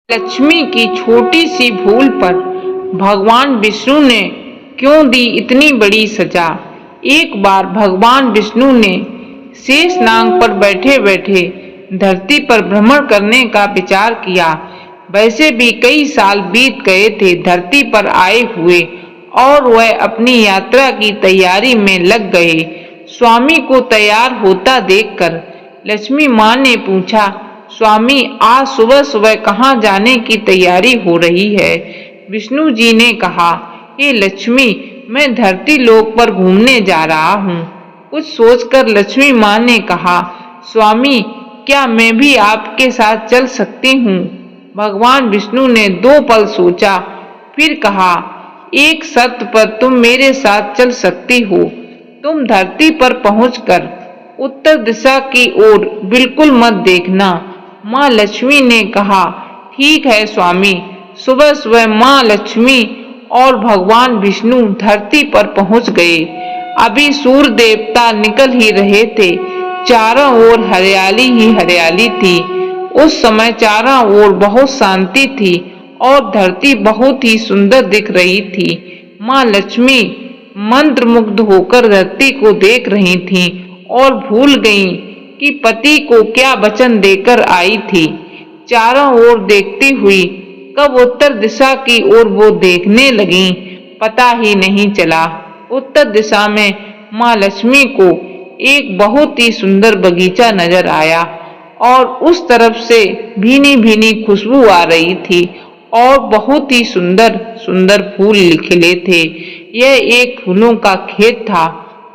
लक्ष्मी की छोटी सी भूल पर भगवान विष्णु ने क्यों दी इतनी बड़ी सजा। एक बार भगवान विष्णु ने शेष नाग पर बैठे बैठे धरती पर भ्रमण करने का विचार किया। वैसे भी कई साल बीत गए थे धरती पर आए हुए और वह अपनी यात्रा की तैयारी में लग गए। स्वामी को तैयार होता देखकर लक्ष्मी माँ ने पूछा, स्वामी आज सुबह सुबह कहाँ जाने की तैयारी हो रही है। विष्णु जी ने कहा, हे लक्ष्मी, मैं धरती लोक पर घूमने जा रहा हूँ। कुछ सोचकर लक्ष्मी माँ ने कहा, स्वामी क्या मैं भी आपके साथ चल सकती हूँ। भगवान विष्णु ने 2 पल सोचा, फिर कहा, एक शर्त पर तुम मेरे साथ चल सकती हो। तुम धरती पर पहुंचकर उत्तर दिशा की ओर बिल्कुल मत देखना। माँ लक्ष्मी ने कहा, ठीक है स्वामी। सुबह सुबह माँ लक्ष्मी और भगवान विष्णु धरती पर पहुंच गए। अभी सूर्य देवता निकल ही रहे थे। चारों ओर हरियाली ही हरियाली थी। उस समय चारों ओर बहुत शांति थी और धरती बहुत ही सुंदर दिख रही थी। माँ लक्ष्मी मंत्रमुग्ध होकर धरती को देख रही थीं और भूल गईं कि पति को क्या वचन देकर आई थी। चारों ओर देखती हुई कब उत्तर दिशा की ओर वो देखने लगीं, पता ही नहीं चला। उत्तर दिशा में माँ लक्ष्मी को एक बहुत ही सुंदर बगीचा नजर आया और उस तरफ से भीनी भीनी खुशबू आ रही थी और बहुत ही सुंदर सुंदर फूल खिले थे। यह एक फूलों का खेत था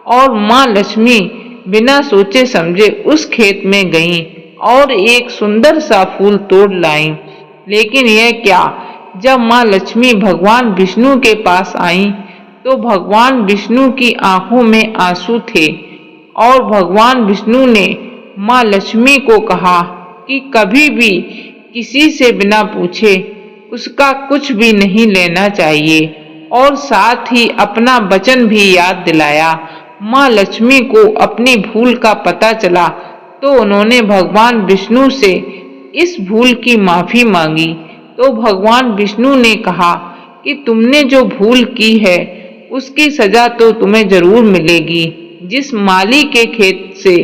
और माँ लक्ष्मी बिना सोचे समझे उस खेत में गईं और एक सुंदर सा फूल तोड़ लाईं। लेकिन यह क्या, जब माँ लक्ष्मी भगवान विष्णु के पास आईं तो भगवान विष्णु की आंखों में आंसू थे और भगवान विष्णु ने माँ लक्ष्मी को कहा कि कभी भी किसी से बिना पूछे उसका कुछ भी नहीं लेना चाहिए और साथ ही अपना वचन भी याद दिलाया। माँ लक्ष्मी को अपनी भूल का पता चला तो उन्होंने भगवान विष्णु से इस भूल की माफी मांगी। तो भगवान विष्णु ने कहा कि तुमने जो भूल की है उसकी सजा तो तुम्हें जरूर मिलेगी। जिस माली के खेत से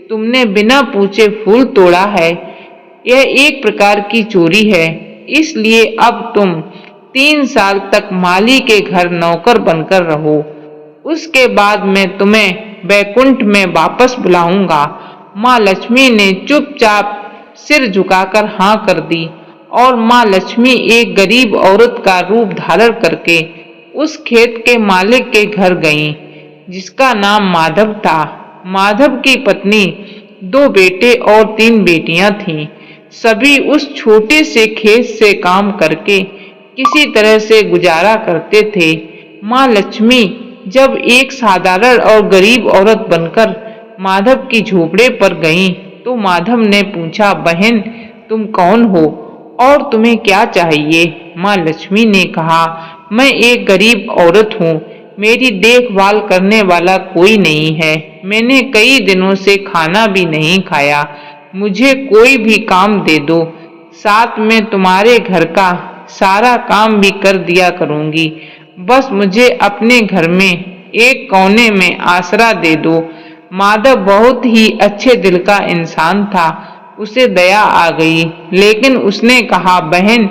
तुमने बिना पूछे फूल तोड़ा है यह एक प्रकार की चोरी है, इसलिए अब तुम 3 साल तक माली के घर नौकर बनकर रहो। उसके बाद मैं तुम्हें वैकुंठ में वापस बुलाऊंगा। माँ लक्ष्मी ने चुपचाप सिर झुकाकर हाँ कर दी और माँ लक्ष्मी एक गरीब औरत का रूप धारण करके उस खेत के मालिक के घर गईं, जिसका नाम माधव था। माधव की पत्नी 2 बेटे और 3 बेटियां थीं। सभी उस छोटे से खेत से काम करके किसी तरह से गुजारा करते थे। माँ लक्ष्मी जब एक साधारण और गरीब औरत बनकर माधव की झोपड़े पर गईं तो माधव ने पूछा, बहन तुम कौन हो और तुम्हें क्या चाहिए। माँ लक्ष्मी ने कहा, मैं एक गरीब औरत हूँ, मेरी देखभाल करने वाला कोई नहीं है। मैंने कई दिनों से खाना भी नहीं खाया, मुझे कोई भी काम दे दो, साथ में तुम्हारे घर का सारा काम भी कर दिया करूंगी। बस मुझे अपने घर में एक कोने में आसरा दे दो। माधव बहुत ही अच्छे दिल का इंसान था, उसे दया आ गई, लेकिन उसने कहा, बहन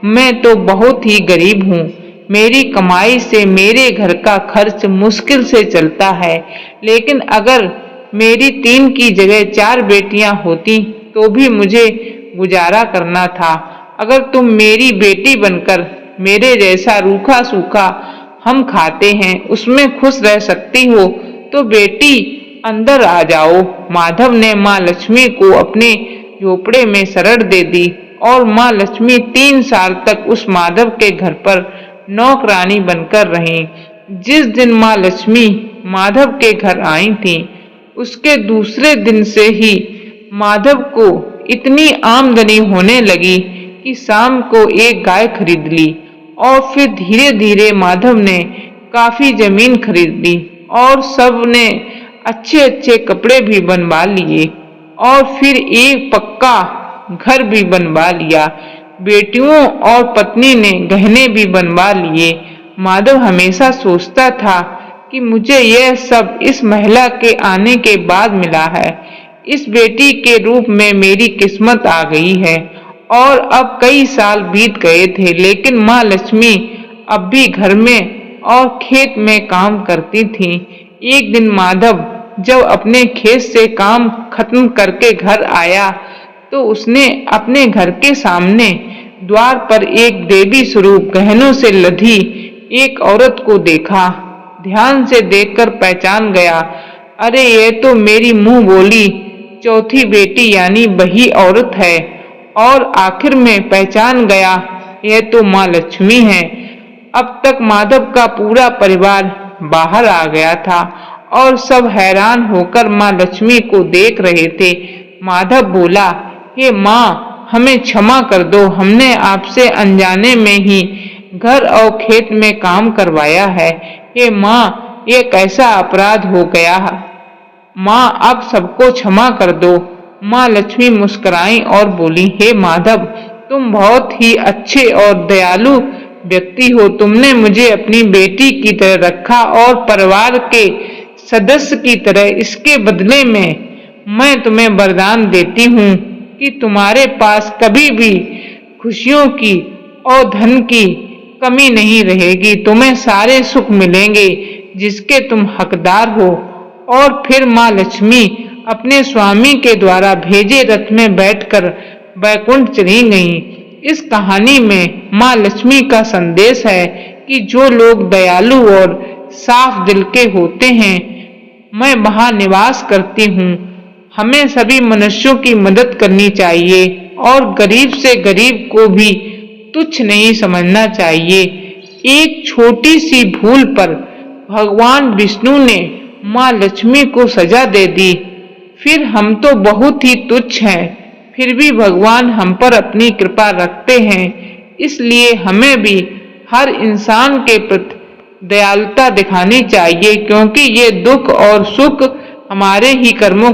मैं तो बहुत ही गरीब हूँ, मेरी कमाई से मेरे घर का खर्च मुश्किल से चलता है, लेकिन अगर मेरी 3 की जगह 4 बेटियां होती तो भी मुझे गुजारा करना था। अगर तुम मेरी बेटी बनकर मेरे जैसा रूखा सूखा हम खाते हैं उसमें खुश रह सकती हो तो बेटी अंदर आ जाओ। माधव ने माँ लक्ष्मी को अपने झोपड़े में शरण दे दी और माँ लक्ष्मी 3 साल तक उस माधव के घर पर नौकरानी बनकर रहीं। जिस दिन माँ लक्ष्मी माधव के घर आई थी उसके दूसरे दिन से ही माधव को इतनी आमदनी होने लगी कि शाम को एक गाय खरीद ली और फिर धीरे धीरे माधव ने काफी जमीन खरीद ली और सब ने अच्छे अच्छे कपड़े भी बनवा लिए और फिर एक पक्का घर भी बनवा लिया। बेटियों और पत्नी ने गहने भी बनवा लिए। माधव हमेशा सोचता था कि मुझे यह सब इस महिला के आने के बाद मिला है। इस बेटी के रूप में मेरी किस्मत आ गई है। और अब कई साल बीत गए थे, लेकिन माँ लक्ष्मी अब भी घर में और खेत में काम करती थी। एक दिन माधव जब अपने खेत से काम खत्म करके घर आया तो उसने अपने घर के सामने द्वार पर एक देवी स्वरूप गहनों से लदी एक औरत को देखा। ध्यान से देखकर पहचान गया, अरे ये तो मेरी मुंह बोली चौथी बेटी यानी वही औरत है। और आखिर में पहचान गया, यह तो माँ लक्ष्मी है। अब तक माधव का पूरा परिवार बाहर आ गया था और सब हैरान होकर माँ लक्ष्मी को देख रहे थे। माधव बोला, हे माँ, हमें क्षमा कर दो, हमने आपसे अनजाने में ही घर और खेत में काम करवाया है। हे माँ, ये कैसा अपराध हो गया। माँ, आप सबको क्षमा कर दो। माँ लक्ष्मी मुस्कुराई और बोली, हे माधव, तुम बहुत ही अच्छे और दयालु व्यक्ति हो। तुमने मुझे अपनी बेटी की तरह रखा और परिवार के सदस्य की तरह। इसके बदले में मैं तुम्हें वरदान देती हूँ कि तुम्हारे पास कभी भी खुशियों की और धन की कमी नहीं रहेगी। तुम्हें सारे सुख मिलेंगे जिसके तुम हकदार हो। और फिर माँ लक्ष्मी अपने स्वामी के द्वारा भेजे रथ में बैठकर बैकुंठ चली गईं। इस कहानी में माँ लक्ष्मी का संदेश है कि जो लोग दयालु और साफ दिल के होते हैं, मैं वहाँ निवास करती हूँ। हमें सभी मनुष्यों की मदद करनी चाहिए और गरीब से गरीब को भी तुच्छ नहीं समझना चाहिए। एक छोटी सी भूल पर भगवान विष्णु ने माँ लक्ष्मी को सजा दे दी। फिर हम तो बहुत ही तुच्छ हैं, फिर भी भगवान हम पर अपनी कृपा रखते हैं। इसलिए हमें भी हर इंसान के प्रति दयालुता दिखानी चाहिए, क्योंकि ये दुख और सुख हमारे ही कर्मों